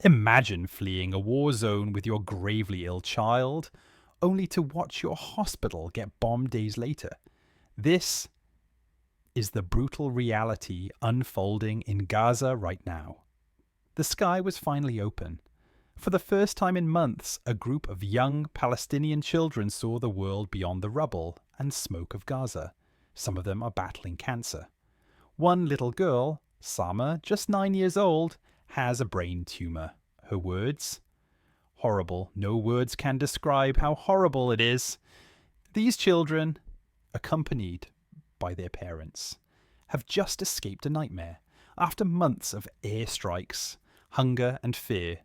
Imagine fleeing a war zone with your gravely ill child, only to watch your hospital get bombed days later. This is the brutal reality unfolding in Gaza right now. The sky was finally open. For the first time in months, a group of young Palestinian children saw the world beyond the rubble and smoke of Gaza. Some of them are battling cancer. One little girl, Sama, just 9 years old, has a brain tumor. Her words? Horrible. No words can describe how horrible it is. These children, accompanied by their parents, have just escaped a nightmare. After months of airstrikes, hunger, and fear,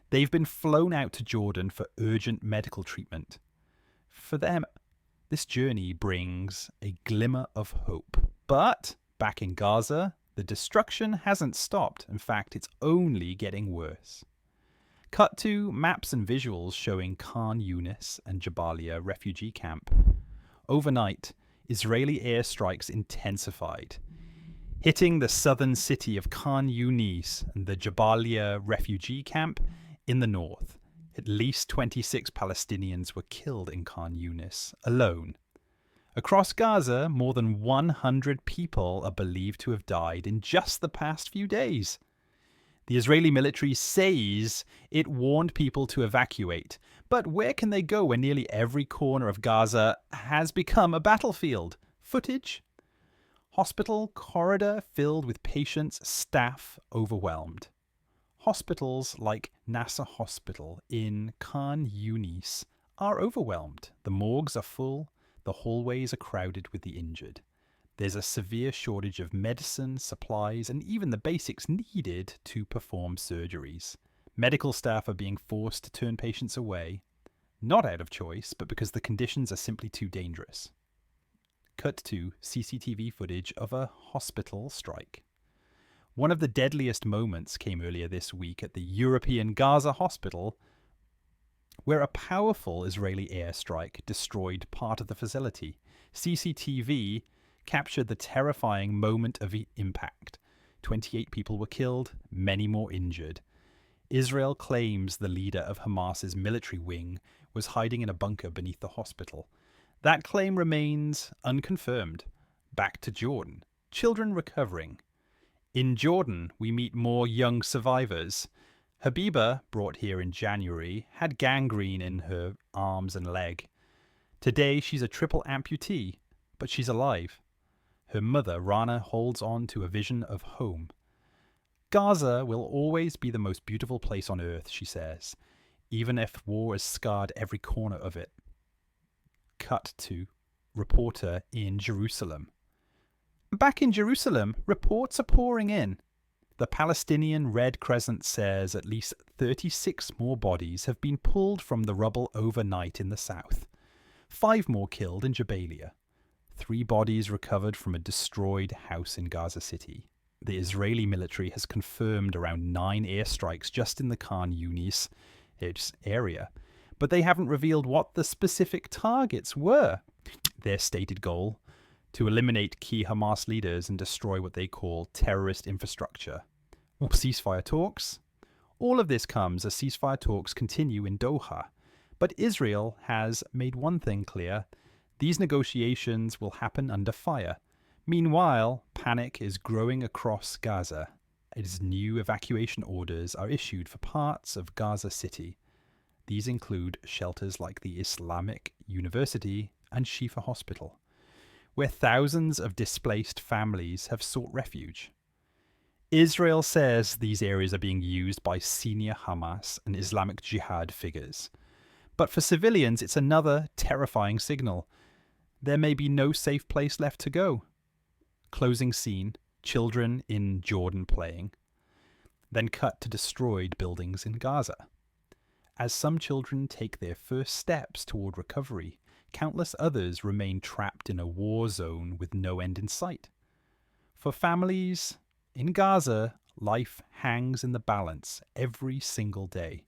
they've been flown out to Jordan for urgent medical treatment. For them, this journey brings a glimmer of hope. But back in Gaza, the destruction hasn't stopped. In fact, it's only getting worse. Cut to maps and visuals showing Khan Younis and Jabalia refugee camp. Overnight, Israeli airstrikes intensified, hitting the southern city of Khan Younis and the Jabalia refugee camp in the north. At least 26 Palestinians were killed in Khan Younis alone. Across Gaza, more than 100 people are believed to have died in just the past few days. The Israeli military says it warned people to evacuate, but where can they go when nearly every corner of Gaza has become a battlefield? Footage? Hospital corridor filled with patients, staff overwhelmed. Hospitals like Nasser Hospital in Khan Younis are overwhelmed. The morgues are full, the hallways are crowded with the injured. There's a severe shortage of medicine, supplies, and even the basics needed to perform surgeries. Medical staff are being forced to turn patients away, not out of choice, but because the conditions are simply too dangerous. Cut to CCTV footage of a hospital strike. One of the deadliest moments came earlier this week at the European Gaza hospital, where a powerful Israeli airstrike destroyed part of the facility. CCTV captured the terrifying moment of impact. 28 people were killed, many more injured. Israel claims the leader of Hamas's military wing was hiding in a bunker beneath the hospital. That claim remains unconfirmed. Back to Jordan. Children recovering. In Jordan, we meet more young survivors. Habiba, brought here in January, had gangrene in her arms and leg. Today, she's a triple amputee, but she's alive. Her mother, Rana, holds on to a vision of home. Gaza will always be the most beautiful place on earth, she says, even if war has scarred every corner of it. Cut to reporter in Jerusalem. Back in Jerusalem, reports are pouring in. The Palestinian Red Crescent says at least 36 more bodies have been pulled from the rubble overnight in the south. 5 more killed in Jabalia. 3 bodies recovered from a destroyed house in Gaza City. The Israeli military has confirmed around 9 airstrikes just in the Khan Younis area, but they haven't revealed what the specific targets were. Their stated goal: to eliminate key Hamas leaders and destroy what they call terrorist infrastructure. Ceasefire talks? All of this comes as ceasefire talks continue in Doha. But Israel has made one thing clear: these negotiations will happen under fire. Meanwhile, panic is growing across Gaza as new evacuation orders are issued for parts of Gaza City. These include shelters like the Islamic University and Shifa Hospital, where thousands of displaced families have sought refuge. Israel says these areas are being used by senior Hamas and Islamic Jihad figures. But for civilians, it's another terrifying signal. There may be no safe place left to go. Closing scene: children in Jordan playing. Then cut to destroyed buildings in Gaza. As some children take their first steps toward recovery, countless others remain trapped in a war zone with no end in sight. For families in Gaza, life hangs in the balance every single day.